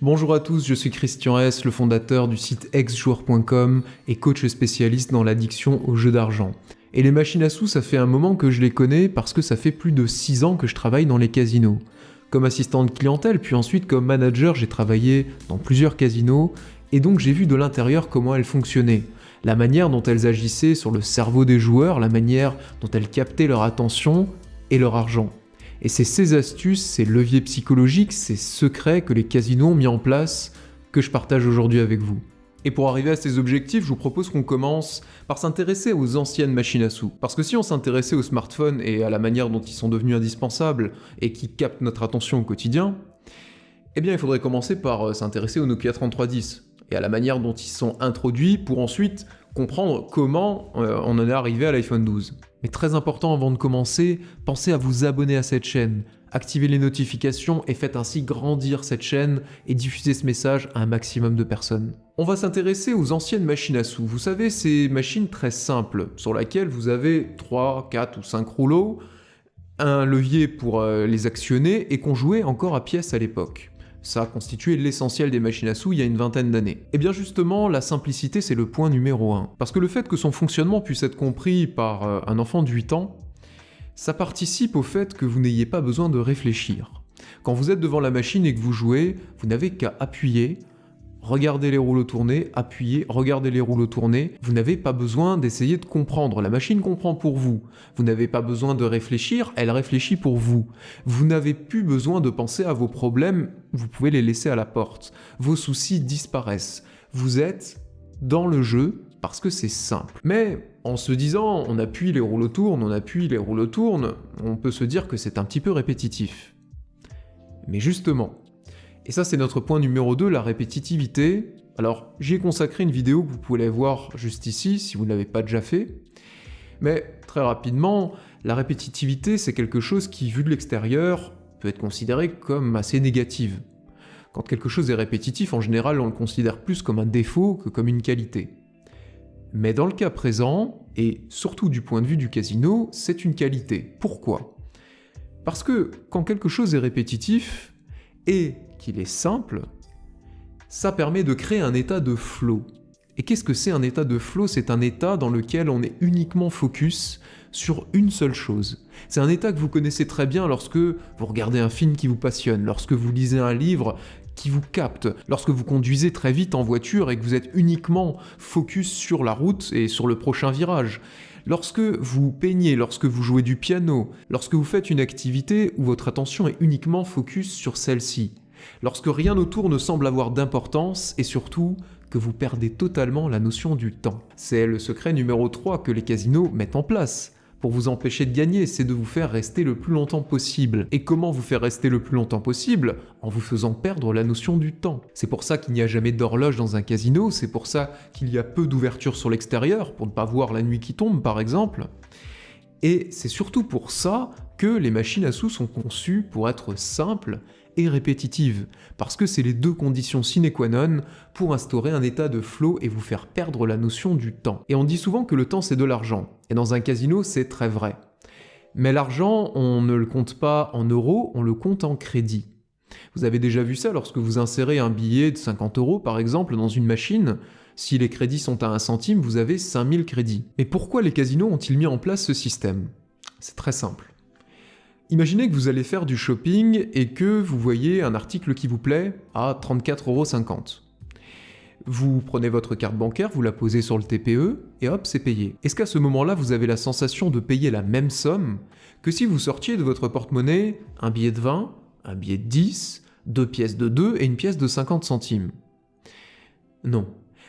Bonjour à tous, je suis Christian S, le fondateur du site exjoueur.com et coach spécialiste dans l'addiction aux jeux d'argent. Et les machines à sous, ça fait un moment que je les connais parce que ça fait plus de 6 ans que je travaille dans les casinos. Comme assistant de clientèle, puis ensuite comme manager, j'ai travaillé dans plusieurs casinos et donc j'ai vu de l'intérieur comment elles fonctionnaient. La manière dont elles agissaient sur le cerveau des joueurs, la manière dont elles captaient leur attention et leur argent. Et c'est ces astuces, ces leviers psychologiques, ces secrets que les casinos ont mis en place que je partage aujourd'hui avec vous. Et pour arriver à ces objectifs, je vous propose qu'on commence par s'intéresser aux anciennes machines à sous. Parce que si on s'intéressait aux smartphones et à la manière dont ils sont devenus indispensables et qui captent notre attention au quotidien, eh bien il faudrait commencer par s'intéresser au Nokia 3310 et à la manière dont ils sont introduits pour ensuite comprendre comment on en est arrivé à l'iPhone 12. Mais très important avant de commencer, pensez à vous abonner à cette chaîne, activez les notifications et faites ainsi grandir cette chaîne et diffuser ce message à un maximum de personnes. On va s'intéresser aux anciennes machines à sous. Vous savez, ces machines très simples sur lesquelles vous avez 3, 4 ou 5 rouleaux, un levier pour les actionner et qu'on jouait encore à pièces à l'époque. Ça a constitué l'essentiel des machines à sous il y a une vingtaine d'années. Et bien justement, la simplicité c'est le point numéro 1. Parce que le fait que son fonctionnement puisse être compris par un enfant de 8 ans, ça participe au fait que vous n'ayez pas besoin de réfléchir. Quand vous êtes devant la machine et que vous jouez, vous n'avez qu'à appuyer, regarder les rouleaux tourner, appuyer, regarder les rouleaux tourner. Vous n'avez pas besoin d'essayer de comprendre. La machine comprend pour vous. Vous n'avez pas besoin de réfléchir, elle réfléchit pour vous. Vous n'avez plus besoin de penser à vos problèmes, vous pouvez les laisser à la porte. Vos soucis disparaissent. Vous êtes dans le jeu parce que c'est simple. Mais en se disant on appuie, les rouleaux tournent, on appuie, les rouleaux tournent, on peut se dire que c'est un petit peu répétitif. Mais justement, et ça c'est notre point numéro 2, la répétitivité. Alors j'y ai consacré une vidéo que vous pouvez aller voir juste ici si vous ne l'avez pas déjà fait. Mais très rapidement, la répétitivité c'est quelque chose qui, vu de l'extérieur, peut être considéré comme assez négative. Quand quelque chose est répétitif, en général on le considère plus comme un défaut que comme une qualité. Mais dans le cas présent, et surtout du point de vue du casino, c'est une qualité. Pourquoi ? Parce que quand quelque chose est répétitif, et qu'il est simple, ça permet de créer un état de flow. Et qu'est-ce que c'est un état de flow ? C'est un état dans lequel on est uniquement focus sur une seule chose. C'est un état que vous connaissez très bien lorsque vous regardez un film qui vous passionne, lorsque vous lisez un livre qui vous capte, lorsque vous conduisez très vite en voiture et que vous êtes uniquement focus sur la route et sur le prochain virage. Lorsque vous peignez, lorsque vous jouez du piano, lorsque vous faites une activité où votre attention est uniquement focus sur celle-ci. Lorsque rien autour ne semble avoir d'importance et surtout que vous perdez totalement la notion du temps. C'est le secret numéro 3 que les casinos mettent en place pour vous empêcher de gagner, c'est de vous faire rester le plus longtemps possible. Et comment vous faire rester le plus longtemps possible ? En vous faisant perdre la notion du temps. C'est pour ça qu'il n'y a jamais d'horloge dans un casino, c'est pour ça qu'il y a peu d'ouverture sur l'extérieur, pour ne pas voir la nuit qui tombe par exemple. Et c'est surtout pour ça que les machines à sous sont conçues pour être simples et répétitives, parce que c'est les deux conditions sine qua non pour instaurer un état de flow et vous faire perdre la notion du temps. Et on dit souvent que le temps c'est de l'argent, et dans un casino c'est très vrai. Mais l'argent, on ne le compte pas en euros, on le compte en crédit. Vous avez déjà vu ça lorsque vous insérez un billet de 50 € par exemple dans une machine. Si les crédits sont à 1 centime, vous avez 5000 crédits. Mais pourquoi les casinos ont-ils mis en place ce système ? C'est très simple. Imaginez que vous allez faire du shopping et que vous voyez un article qui vous plaît à 34,50 €. Vous prenez votre carte bancaire, vous la posez sur le TPE et hop, c'est payé. Est-ce qu'à ce moment-là, vous avez la sensation de payer la même somme que si vous sortiez de votre porte-monnaie un billet de 20, un billet de 10, 2 pièces de 2 et une pièce de 50 centimes ? Non.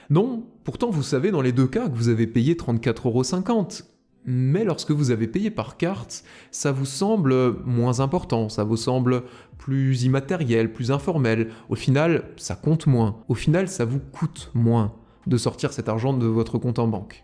Non, pourtant vous savez dans les deux cas que vous avez payé 34,50 €. Mais lorsque vous avez payé par carte, ça vous semble moins important, ça vous semble plus immatériel, plus informel. Au final, ça compte moins. Au final, ça vous coûte moins de sortir cet argent de votre compte en banque.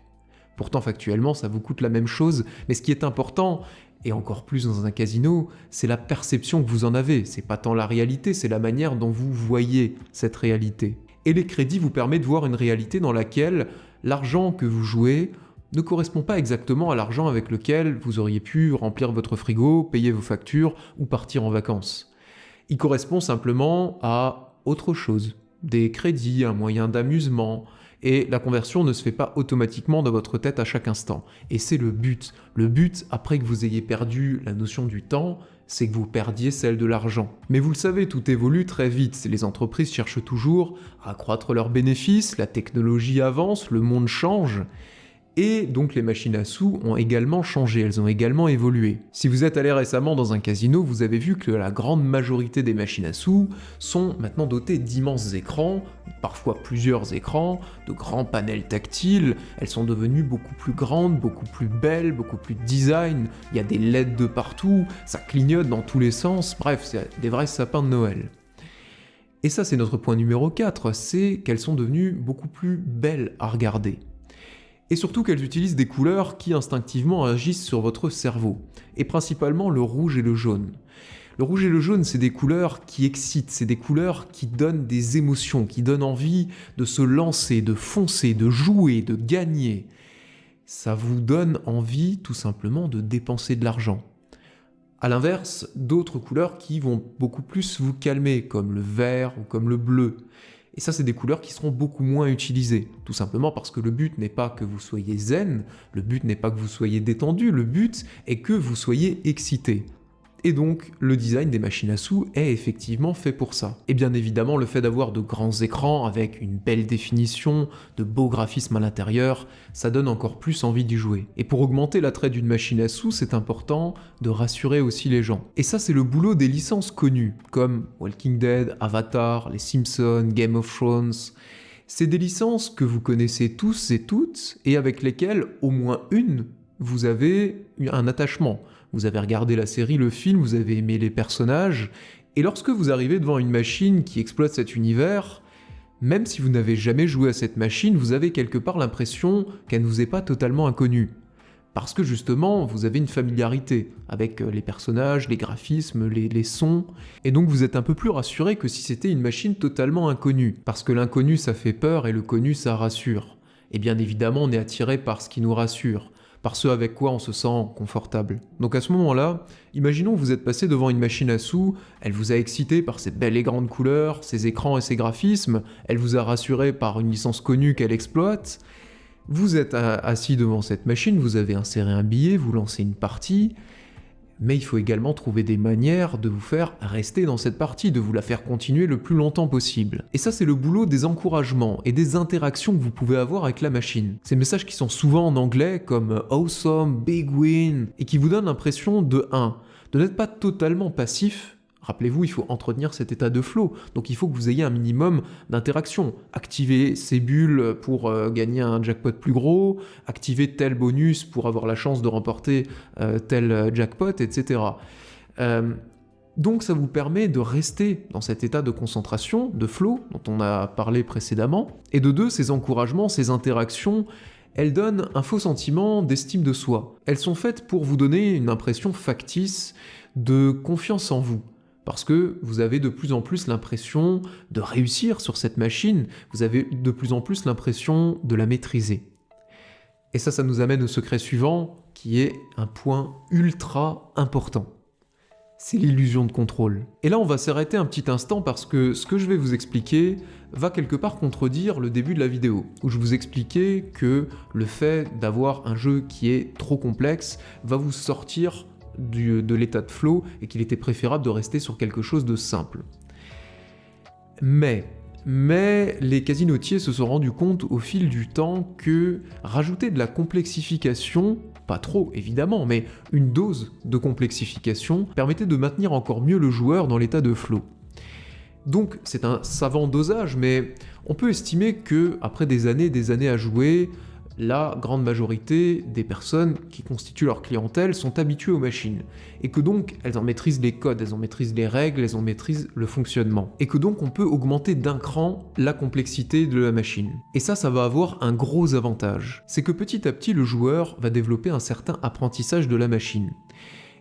Pourtant, factuellement, ça vous coûte la même chose, mais ce qui est important, et encore plus dans un casino, c'est la perception que vous en avez. C'est pas tant la réalité, c'est la manière dont vous voyez cette réalité. Et les crédits vous permettent de voir une réalité dans laquelle l'argent que vous jouez ne correspond pas exactement à l'argent avec lequel vous auriez pu remplir votre frigo, payer vos factures ou partir en vacances. Il correspond simplement à autre chose, des crédits, un moyen d'amusement, et la conversion ne se fait pas automatiquement dans votre tête à chaque instant. Et c'est le but. Le but, après que vous ayez perdu la notion du temps, c'est que vous perdiez celle de l'argent. Mais vous le savez, tout évolue très vite. Les entreprises cherchent toujours à accroître leurs bénéfices, la technologie avance, le monde change. Et donc les machines à sous ont également changé, elles ont également évolué. Si vous êtes allé récemment dans un casino, vous avez vu que la grande majorité des machines à sous sont maintenant dotées d'immenses écrans, parfois plusieurs écrans, de grands panels tactiles, elles sont devenues beaucoup plus grandes, beaucoup plus belles, beaucoup plus design, il y a des LED de partout, ça clignote dans tous les sens, bref, c'est des vrais sapins de Noël. Et ça c'est notre point numéro 4, c'est qu'elles sont devenues beaucoup plus belles à regarder. Et surtout qu'elles utilisent des couleurs qui instinctivement agissent sur votre cerveau, et principalement le rouge et le jaune. Le rouge et le jaune, c'est des couleurs qui excitent, c'est des couleurs qui donnent des émotions, qui donnent envie de se lancer, de foncer, de jouer, de gagner. Ça vous donne envie tout simplement de dépenser de l'argent. A l'inverse, d'autres couleurs qui vont beaucoup plus vous calmer, comme le vert ou comme le bleu. Et ça, c'est des couleurs qui seront beaucoup moins utilisées, tout simplement parce que le but n'est pas que vous soyez zen, le but n'est pas que vous soyez détendu, le but est que vous soyez excité. Et donc, le design des machines à sous est effectivement fait pour ça. Et bien évidemment, le fait d'avoir de grands écrans avec une belle définition, de beaux graphismes à l'intérieur, ça donne encore plus envie d'y jouer. Et pour augmenter l'attrait d'une machine à sous, c'est important de rassurer aussi les gens. Et ça, c'est le boulot des licences connues, comme Walking Dead, Avatar, les Simpsons, Game of Thrones. C'est des licences que vous connaissez tous et toutes, et avec lesquelles, au moins une, vous avez un attachement. Vous avez regardé la série, le film, vous avez aimé les personnages, et lorsque vous arrivez devant une machine qui exploite cet univers, même si vous n'avez jamais joué à cette machine, vous avez quelque part l'impression qu'elle ne vous est pas totalement inconnue. Parce que justement, vous avez une familiarité avec les personnages, les graphismes, les sons, et donc vous êtes un peu plus rassuré que si c'était une machine totalement inconnue. Parce que l'inconnu ça fait peur et le connu ça rassure. Et bien évidemment, on est attiré par ce qui nous rassure, par ce avec quoi on se sent confortable. Donc à ce moment-là, imaginons que vous êtes passé devant une machine à sous, elle vous a excité par ses belles et grandes couleurs, ses écrans et ses graphismes, elle vous a rassuré par une licence connue qu'elle exploite. Vous êtes assis devant cette machine, vous avez inséré un billet, vous lancez une partie, mais il faut également trouver des manières de vous faire rester dans cette partie, de vous la faire continuer le plus longtemps possible. Et ça, c'est le boulot des encouragements et des interactions que vous pouvez avoir avec la machine. Ces messages qui sont souvent en anglais comme « awesome »,« big win » et qui vous donnent l'impression de n'être pas totalement passif. Rappelez-vous, il faut entretenir cet état de flow, donc il faut que vous ayez un minimum d'interaction. Activez ces bulles pour gagner un jackpot plus gros, activez tel bonus pour avoir la chance de remporter tel jackpot, etc. Donc ça vous permet de rester dans cet état de concentration, de flow, dont on a parlé précédemment, et de deux, ces encouragements, ces interactions, elles donnent un faux sentiment d'estime de soi. Elles sont faites pour vous donner une impression factice de confiance en vous. Parce que vous avez de plus en plus l'impression de réussir sur cette machine, vous avez de plus en plus l'impression de la maîtriser. Et ça nous amène au secret suivant, qui est un point ultra important. C'est l'illusion de contrôle. Et là, on va s'arrêter un petit instant parce que ce que je vais vous expliquer va quelque part contredire le début de la vidéo, où je vous expliquais que le fait d'avoir un jeu qui est trop complexe va vous sortir de l'état de flow et qu'il était préférable de rester sur quelque chose de simple. Mais les casinotiers se sont rendus compte au fil du temps que rajouter de la complexification, pas trop évidemment, mais une dose de complexification permettait de maintenir encore mieux le joueur dans l'état de flow. Donc c'est un savant dosage, mais on peut estimer que après des années à jouer, la grande majorité des personnes qui constituent leur clientèle sont habituées aux machines, et que donc elles en maîtrisent les codes, elles en maîtrisent les règles, elles en maîtrisent le fonctionnement, et que donc on peut augmenter d'un cran la complexité de la machine. Et ça va avoir un gros avantage, c'est que petit à petit le joueur va développer un certain apprentissage de la machine.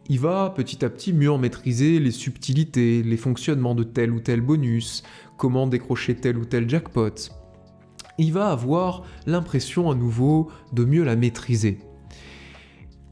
Il va petit à petit mieux en maîtriser les subtilités, les fonctionnements de tel ou tel bonus, comment décrocher tel ou tel jackpot. Il va avoir l'impression à nouveau de mieux la maîtriser.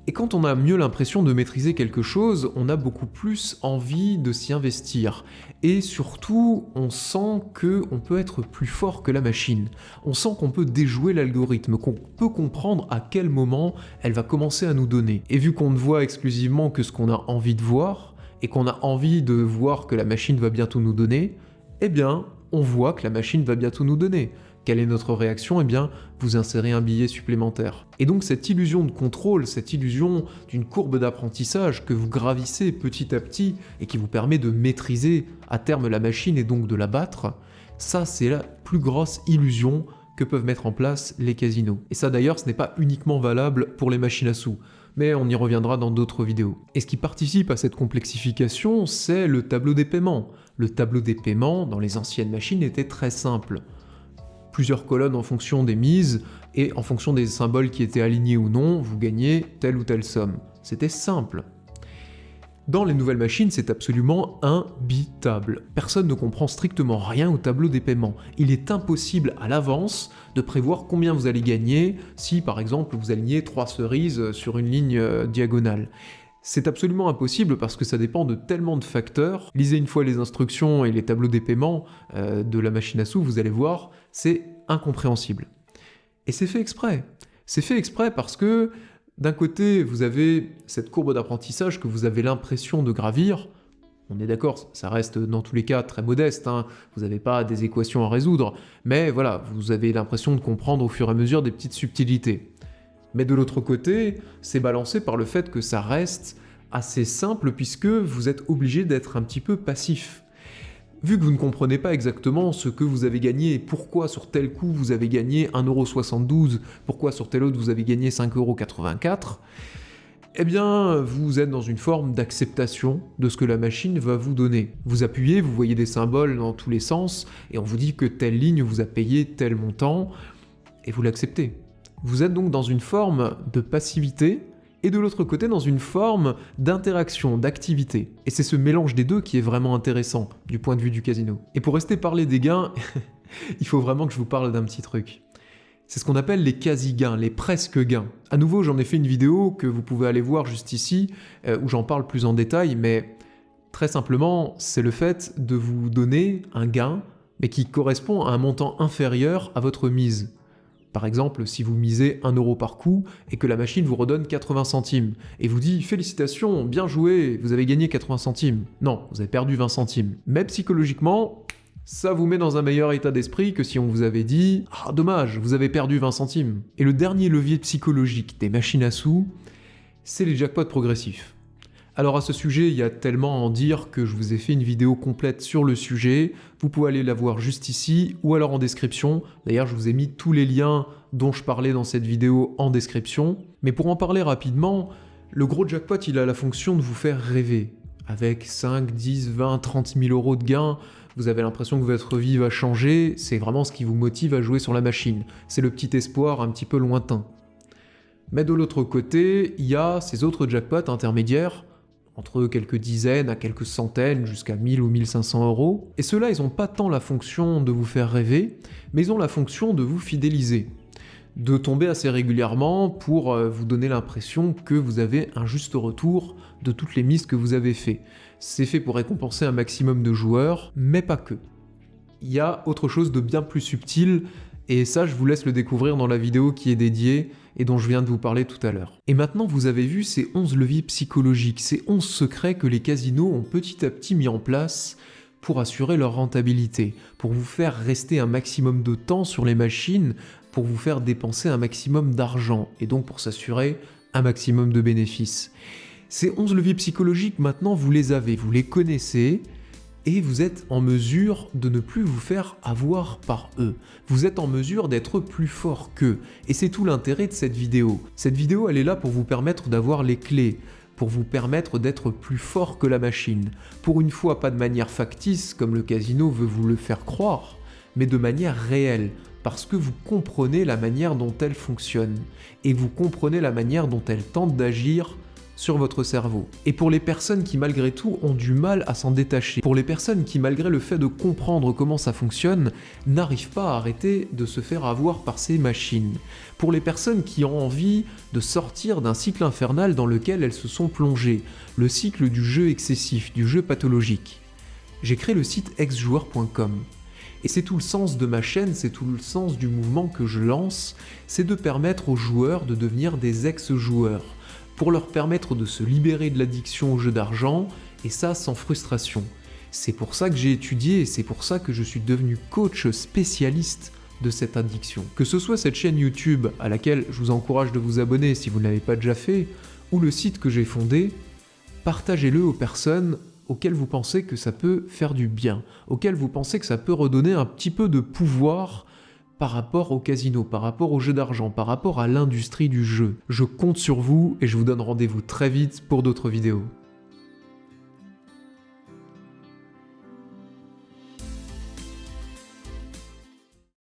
Et quand on a mieux l'impression de maîtriser quelque chose, on a beaucoup plus envie de s'y investir. Et surtout, on sent qu'on peut être plus fort que la machine. On sent qu'on peut déjouer l'algorithme, qu'on peut comprendre à quel moment elle va commencer à nous donner. Et vu qu'on ne voit exclusivement que ce qu'on a envie de voir, et qu'on a envie de voir que la machine va bientôt nous donner, eh bien, on voit que la machine va bientôt nous donner. Quelle est notre réaction? Eh bien, vous insérez un billet supplémentaire. Et donc cette illusion de contrôle, cette illusion d'une courbe d'apprentissage que vous gravissez petit à petit et qui vous permet de maîtriser à terme la machine et donc de la battre, ça c'est la plus grosse illusion que peuvent mettre en place les casinos. Et ça d'ailleurs, ce n'est pas uniquement valable pour les machines à sous, mais on y reviendra dans d'autres vidéos. Et ce qui participe à cette complexification, c'est le tableau des paiements. Le tableau des paiements, dans les anciennes machines, était très simple. Plusieurs colonnes en fonction des mises, et en fonction des symboles qui étaient alignés ou non, vous gagnez telle ou telle somme. C'était simple. Dans les nouvelles machines, c'est absolument imbitable. Personne ne comprend strictement rien au tableau des paiements. Il est impossible à l'avance de prévoir combien vous allez gagner si, par exemple, vous alignez 3 cerises sur une ligne diagonale. C'est absolument impossible parce que ça dépend de tellement de facteurs. Lisez une fois les instructions et les tableaux des paiements de la machine à sous, vous allez voir, c'est incompréhensible. Et c'est fait exprès. C'est fait exprès parce que d'un côté, vous avez cette courbe d'apprentissage que vous avez l'impression de gravir. On est d'accord, ça reste dans tous les cas très modeste, hein. Vous n'avez pas des équations à résoudre, mais voilà, vous avez l'impression de comprendre au fur et à mesure des petites subtilités. Mais de l'autre côté, c'est balancé par le fait que ça reste assez simple puisque vous êtes obligé d'être un petit peu passif. Vu que vous ne comprenez pas exactement ce que vous avez gagné et pourquoi sur tel coup vous avez gagné 1,72€, pourquoi sur tel autre vous avez gagné 5,84€, eh bien vous êtes dans une forme d'acceptation de ce que la machine va vous donner. Vous appuyez, vous voyez des symboles dans tous les sens et on vous dit que telle ligne vous a payé tel montant et vous l'acceptez. Vous êtes donc dans une forme de passivité et de l'autre côté dans une forme d'interaction, d'activité. Et c'est ce mélange des deux qui est vraiment intéressant du point de vue du casino. Et pour rester parler des gains, il faut vraiment que je vous parle d'un petit truc. C'est ce qu'on appelle les quasi-gains, les presque gains. À nouveau, j'en ai fait une vidéo que vous pouvez aller voir juste ici, où j'en parle plus en détail, mais très simplement, c'est le fait de vous donner un gain, mais qui correspond à un montant inférieur à votre mise. Par exemple, si vous misez 1€ par coup et que la machine vous redonne 80 centimes et vous dit « Félicitations, bien joué, vous avez gagné 80 centimes ». Non, vous avez perdu 20 centimes. Mais psychologiquement, ça vous met dans un meilleur état d'esprit que si on vous avait dit « Ah, dommage, vous avez perdu 20 centimes ». Et le dernier levier psychologique des machines à sous, c'est les jackpots progressifs. Alors à ce sujet, il y a tellement à en dire que je vous ai fait une vidéo complète sur le sujet, vous pouvez aller la voir juste ici ou alors en description. D'ailleurs, je vous ai mis tous les liens dont je parlais dans cette vidéo en description. Mais pour en parler rapidement, le gros jackpot, il a la fonction de vous faire rêver. Avec 5, 10, 20, 30 000 euros de gains, vous avez l'impression que votre vie va changer, c'est vraiment ce qui vous motive à jouer sur la machine. C'est le petit espoir un petit peu lointain. Mais de l'autre côté, il y a ces autres jackpots intermédiaires, entre quelques dizaines à quelques centaines jusqu'à 1000 ou 1500 euros. Et ceux-là, ils n'ont pas tant la fonction de vous faire rêver, mais ils ont la fonction de vous fidéliser. De tomber assez régulièrement pour vous donner l'impression que vous avez un juste retour de toutes les mises que vous avez fait. C'est fait pour récompenser un maximum de joueurs, mais pas que. Il y a autre chose de bien plus subtil, et ça je vous laisse le découvrir dans la vidéo qui est dédiée et dont je viens de vous parler tout à l'heure. Et maintenant vous avez vu ces 11 leviers psychologiques, ces 11 secrets que les casinos ont petit à petit mis en place pour assurer leur rentabilité, pour vous faire rester un maximum de temps sur les machines, pour vous faire dépenser un maximum d'argent, et donc pour s'assurer un maximum de bénéfices. Ces 11 leviers psychologiques, maintenant vous les avez, vous les connaissez, et vous êtes en mesure de ne plus vous faire avoir par eux. Vous êtes en mesure d'être plus fort qu'eux. Et c'est tout l'intérêt de cette vidéo. Cette vidéo, elle est là pour vous permettre d'avoir les clés, pour vous permettre d'être plus fort que la machine. Pour une fois, pas de manière factice, comme le casino veut vous le faire croire, mais de manière réelle, parce que vous comprenez la manière dont elle fonctionne, et vous comprenez la manière dont elle tente d'agir sur votre cerveau. Et pour les personnes qui malgré tout ont du mal à s'en détacher, pour les personnes qui malgré le fait de comprendre comment ça fonctionne, n'arrivent pas à arrêter de se faire avoir par ces machines, pour les personnes qui ont envie de sortir d'un cycle infernal dans lequel elles se sont plongées, le cycle du jeu excessif, du jeu pathologique. J'ai créé le site exjoueur.com. Et c'est tout le sens de ma chaîne, c'est tout le sens du mouvement que je lance, c'est de permettre aux joueurs de devenir des ex-joueurs, pour leur permettre de se libérer de l'addiction au jeu d'argent, et ça sans frustration. C'est pour ça que j'ai étudié et c'est pour ça que je suis devenu coach spécialiste de cette addiction. Que ce soit cette chaîne YouTube à laquelle je vous encourage de vous abonner si vous ne l'avez pas déjà fait, ou le site que j'ai fondé, partagez-le aux personnes auxquelles vous pensez que ça peut faire du bien, auxquelles vous pensez que ça peut redonner un petit peu de pouvoir par rapport au casino, par rapport au jeu d'argent, par rapport à l'industrie du jeu. Je compte sur vous et je vous donne rendez-vous très vite pour d'autres vidéos.